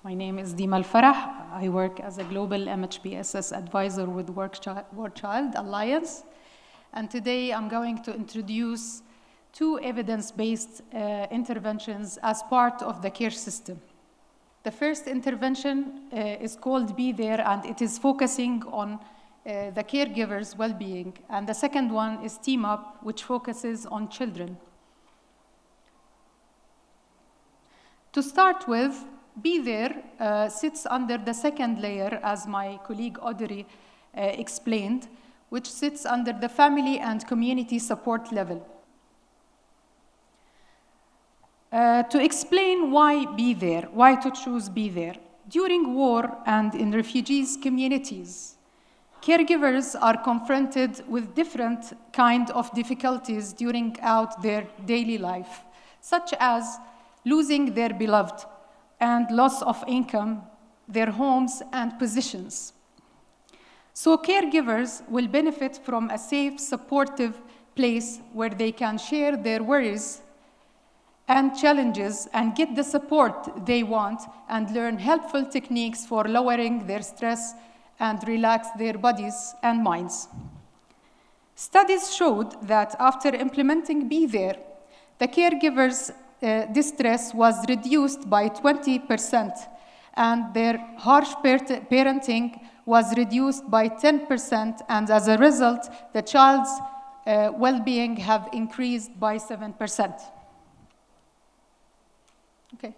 My name is Dima Farah. I work as a global MHPSS advisor with World Child Alliance. And today I'm going to introduce two evidence-based interventions as part of the care system. The first intervention is called Be There, and it is focusing on the caregiver's well-being. And the second one is Team Up, which focuses on children. To start with, Be There sits under the second layer, as my colleague Audrey explained, which sits under the family and community support level. To explain why Be There, why to choose Be There. During war and in refugees communities, caregivers are confronted with different kind of difficulties during their daily life, such as losing their beloved and loss of income, their homes and positions. So caregivers will benefit from a safe, supportive place where they can share their worries and challenges and get the support they want and learn helpful techniques for lowering their stress and relax their bodies and minds. Studies showed that after implementing Be There, the caregivers' distress was reduced by 20%, and their harsh parenting was reduced by 10%, and as a result, the child's well-being have increased by 7%. Okay.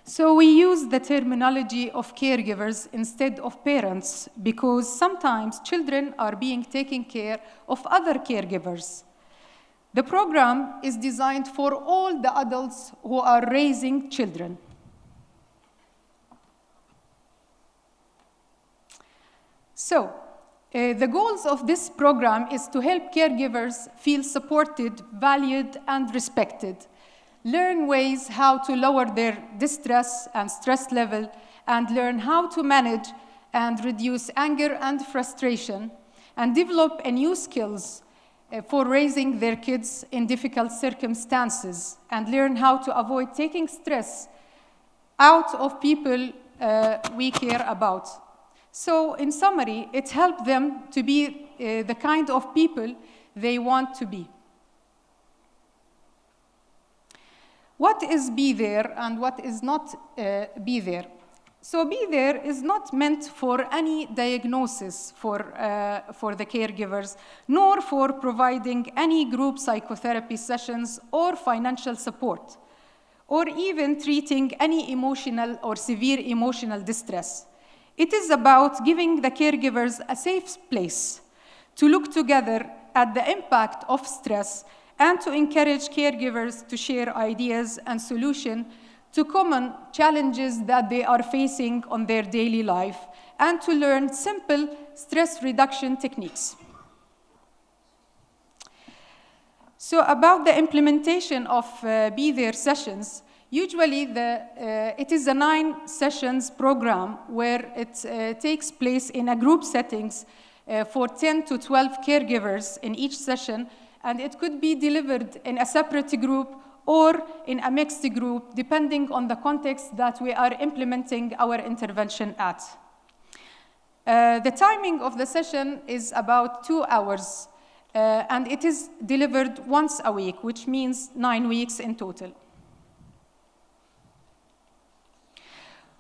So we use the terminology of caregivers instead of parents because sometimes children are being taken care of other caregivers. The program is designed for all the adults who are raising children. So, the goals of this program is to help caregivers feel supported, valued, and respected, learn ways how to lower their distress and stress level, and learn how to manage and reduce anger and frustration, and develop new skills for raising their kids in difficult circumstances, and learn how to avoid taking stress out of people we care about. So in summary, it helped them to be the kind of people they want to be. What is Be There and what is not Be There? So Be There is not meant for any diagnosis for the caregivers, nor for providing any group psychotherapy sessions or financial support, or even treating any emotional or severe emotional distress. It is about giving the caregivers a safe place to look together at the impact of stress and to encourage caregivers to share ideas and solutions to common challenges that they are facing on their daily life, and to learn simple stress reduction techniques. So about the implementation of Be There sessions, usually it is a 9 sessions program where it takes place in a group settings for 10 to 12 caregivers in each session, and it could be delivered in a separate group or in a mixed group, depending on the context that we are implementing our intervention at. The timing of the session is about 2 hours, and it is delivered once a week, which means 9 weeks in total.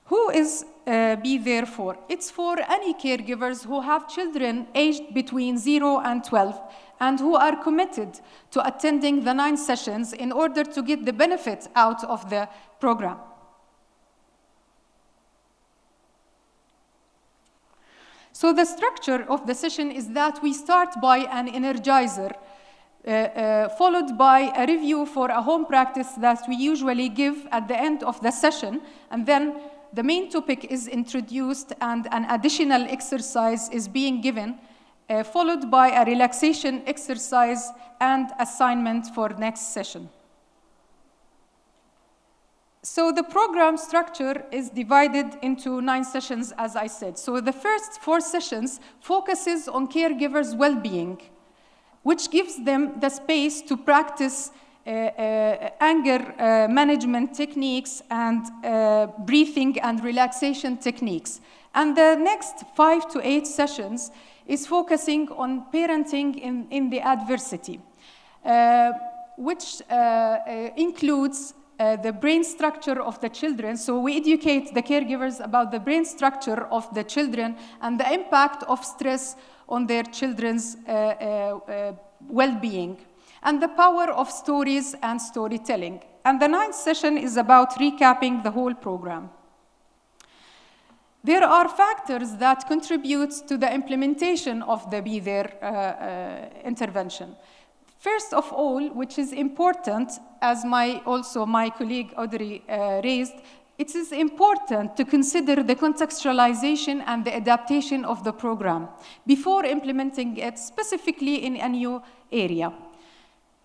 Who is Be There for? It's for any caregivers who have children aged between 0 and 12 and who are committed to attending the 9 sessions in order to get the benefit out of the program. So the structure of the session is that we start by an energizer, followed by a review for a home practice that we usually give at the end of the session, and then the main topic is introduced and an additional exercise is being given, followed by a relaxation exercise and assignment for next session. So the program structure is divided into 9 sessions, as I said. So the first 4 sessions focuses on caregivers' well-being, which gives them the space to practice anger management techniques, and breathing and relaxation techniques. And the next 5 to 8 sessions is focusing on parenting in the adversity, which includes the brain structure of the children. So we educate the caregivers about the brain structure of the children and the impact of stress on their children's well-being, and the power of stories and storytelling. And the 9th session is about recapping the whole program. There are factors that contribute to the implementation of the Be There intervention. First of all, which is important, as my colleague Audrey raised, it is important to consider the contextualization and the adaptation of the program before implementing it specifically in a new area,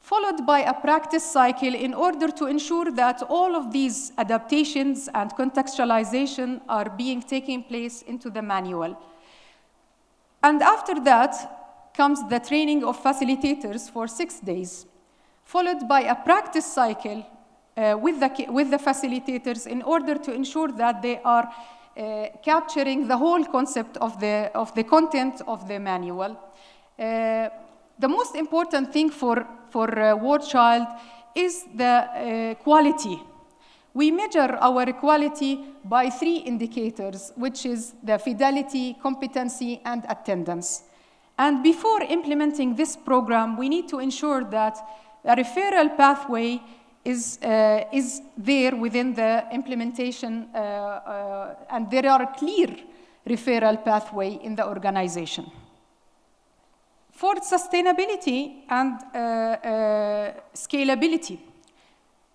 followed by a practice cycle in order to ensure that all of these adaptations and contextualization are being taken place into the manual. And after that comes the training of facilitators for 6 days, followed by a practice cycle with the facilitators in order to ensure that they are capturing the whole concept of the content of the manual. The most important thing for War Child is the quality. We measure our quality by 3 indicators, which is the fidelity, competency, and attendance. And before implementing this program, we need to ensure that a referral pathway is there within the implementation, and there are clear referral pathway in the organization. For sustainability and scalability,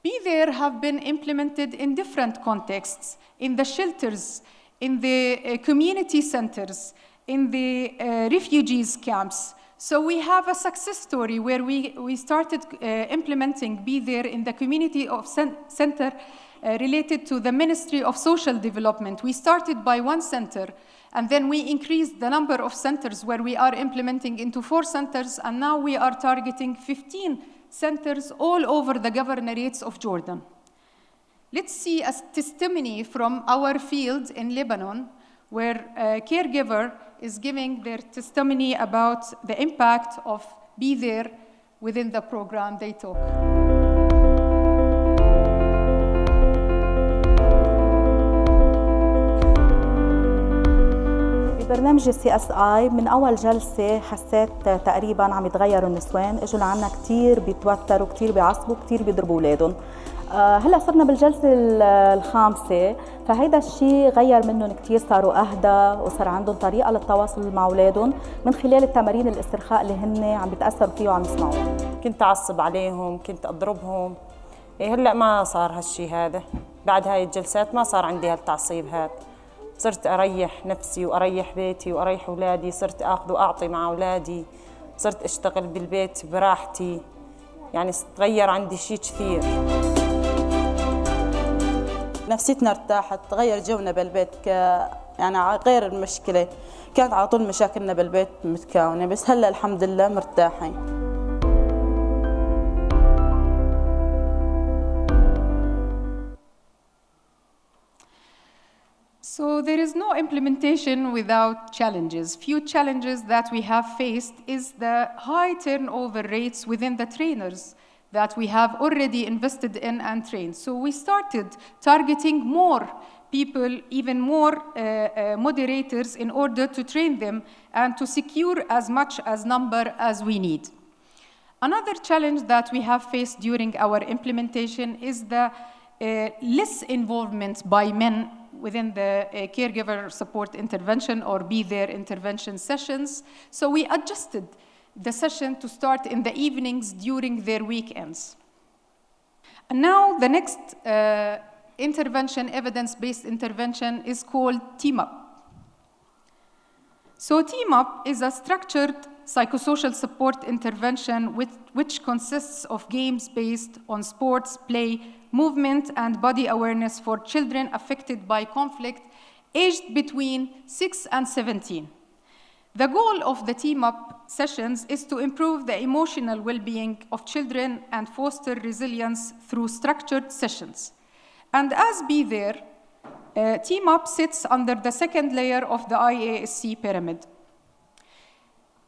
Be There have been implemented in different contexts, in the shelters, in the community centers, in the refugees camps. So we have a success story where we started implementing Be There in the community of center related to the Ministry of Social Development. We started by 1 center, and then we increased the number of centers where we are implementing into 4 centers, and now we are targeting 15 centers all over the governorates of Jordan. Let's see a testimony from our field in Lebanon, where a caregiver is giving their testimony about the impact of Be There within the program they took. برنامج CSI من أول جلسة حسيت تقريباً عم يتغيروا النسوان، إجوا لعنا كتير بيتوتروا، كتير بيعصبوا، كتير بيضربوا أولادهم. هلا صرنا بالجلسة الخامسة، فهيدا الشيء غير منهم كتير، صاروا أهدى وصار عندهم طريقة للتواصل مع أولادهم من خلال التمارين الاسترخاء اللي هن عم بيتأثروا فيه وعم يسمعوه. كنت أعصب عليهم، كنت أضربهم. هلا ما صار هالشيء هذا، بعد هاي الجلسات ما صار عندي هالتعصيب هذا. صرت أريح نفسي وأريح بيتي وأريح أولادي، صرت أخذ وأعطي مع أولادي، صرت أشتغل بالبيت براحتي، يعني تغير عندي شيء كثير. نفسيتنا ارتاحت، تغير جونا بالبيت، يعني غير المشكلة، كانت على طول مشاكلنا بالبيت متكونة، بس هلا الحمد لله مرتاحين. So there is no implementation without challenges. Few challenges that we have faced is the high turnover rates within the trainers that we have already invested in and trained. So we started targeting more people, even more moderators in order to train them and to secure as much as number as we need. Another challenge that we have faced during our implementation is the less involvement by men within the caregiver support intervention or Be There intervention sessions. So we adjusted the session to start in the evenings during their weekends. And now the next intervention, evidence-based intervention, is called Team Up. So Team Up is a structured psychosocial support intervention which consists of games based on sports, play, movement, and body awareness for children affected by conflict aged between 6 and 17. The goal of the team-up sessions is to improve the emotional well-being of children and foster resilience through structured sessions. And as Be There, team-up sits under the second layer of the IASC pyramid.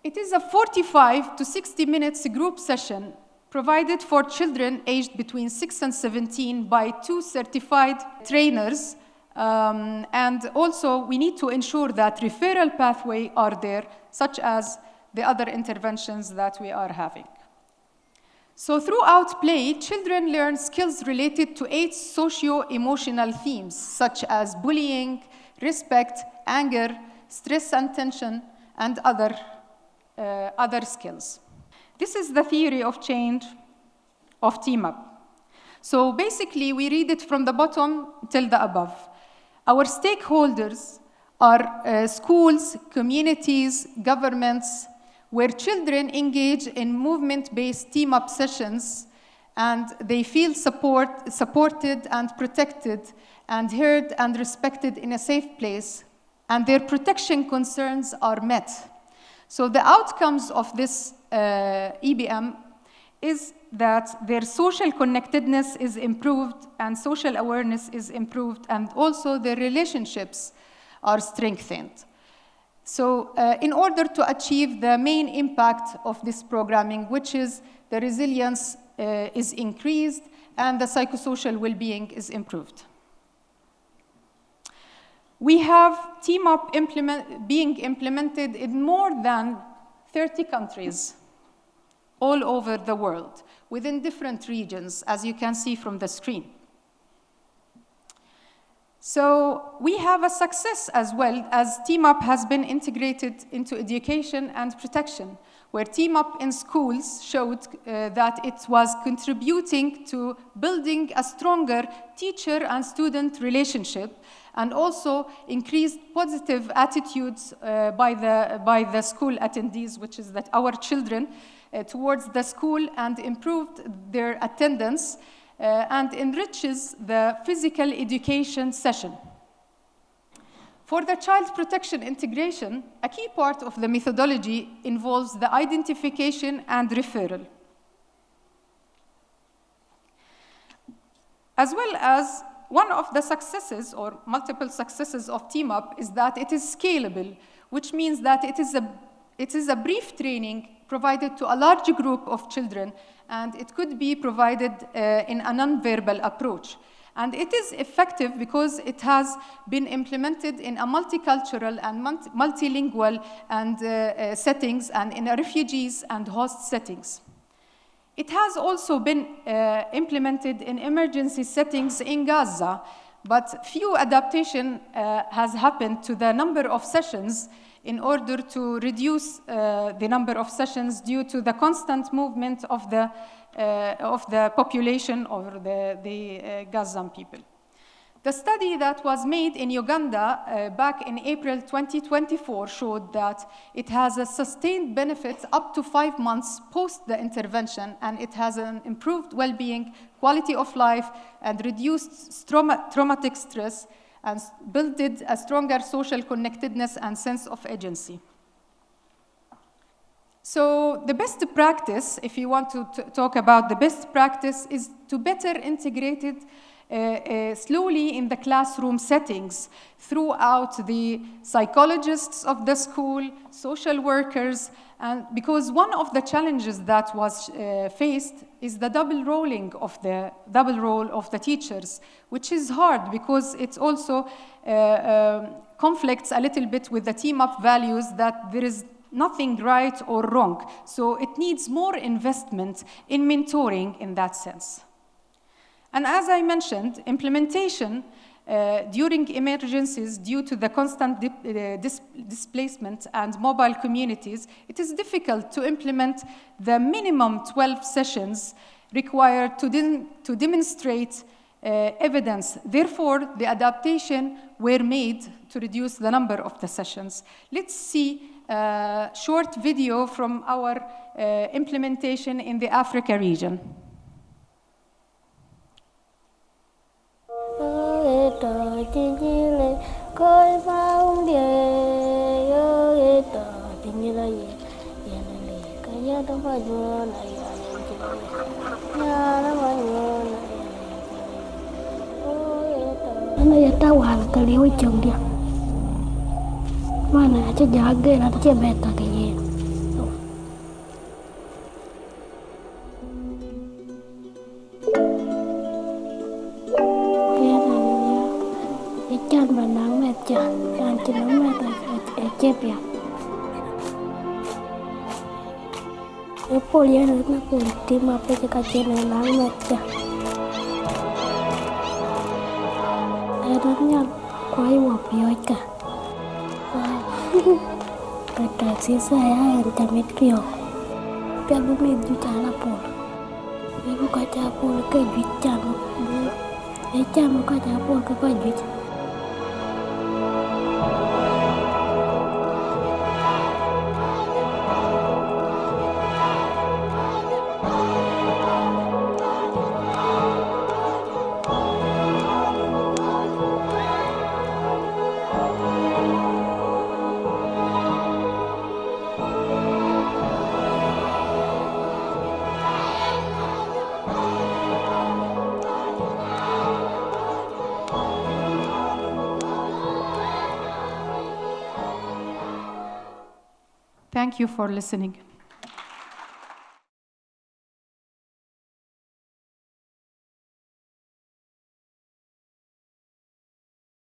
It is a 45 to 60 minutes group session provided for children aged between 6 and 17 by 2 certified trainers. And also, we need to ensure that referral pathways are there, such as the other interventions that we are having. So throughout play, children learn skills related to 8 socio-emotional themes, such as bullying, respect, anger, stress and tension, and other skills. This is the theory of change of team-up. So basically, we read it from the bottom till the above. Our stakeholders are schools, communities, governments, where children engage in movement-based team-up sessions, and they feel supported and protected and heard and respected in a safe place, and their protection concerns are met. So the outcomes of this EBM is that their social connectedness is improved and social awareness is improved, and also their relationships are strengthened. So in order to achieve the main impact of this programming, which is the resilience is increased and the psychosocial well-being is improved. We have team-up being implemented in more than 30 countries all over the world, within different regions, as you can see from the screen. So we have a success as well, as team-up has been integrated into education and protection, where team-up in schools showed that it was contributing to building a stronger teacher and student relationship, and also increased positive attitudes by the school attendees, which is that our children, towards the school, and improved their attendance and enriches the physical education session. For the child protection integration, a key part of the methodology involves the identification and referral, as well as one of the successes or multiple successes of team-up is that it is scalable, which means that it is a brief training provided to a large group of children, and it could be provided in a non-verbal approach. And it is effective because it has been implemented in a multicultural and multilingual and settings, and in refugees and host settings. It has also been implemented in emergency settings in Gaza, but few adaptation has happened to the number of sessions in order to reduce the number of sessions due to the constant movement of the population or the Gazan people. The study that was made in Uganda back in April 2024 showed that it has a sustained benefit up to 5 months post the intervention, and it has an improved well-being, quality of life, and reduced traumatic stress, and built a stronger social connectedness and sense of agency. So the best practice, if you want to talk about the best practice, is to better integrate it slowly in the classroom settings throughout the psychologists of the school, social workers, and because one of the challenges that was faced is the double role of the teachers, which is hard because it also conflicts a little bit with the team-up values that there is nothing right or wrong. So it needs more investment in mentoring in that sense. And as I mentioned, implementation during emergencies due to the constant displacement and mobile communities, it is difficult to implement the minimum 12 sessions required to demonstrate evidence. Therefore, the adaptation were made to reduce the number of the sessions. Let's see a short video from our implementation in the Africa region. Ano ya tahu hal kali ujung dia. Mana aja jaga nanti dia beta kayaknya. Ya namanya ikan benang meja, ikan cina meja ecep ya. Pol ya na pol Dima pe cina benang meja. Akhirnya kuai wapioi ka. Pada sisa ya damit kyo. Pia bumi juta pol. Ibu kaca pol ke juta. Jam kaca pol ke juta. Thank you for listening.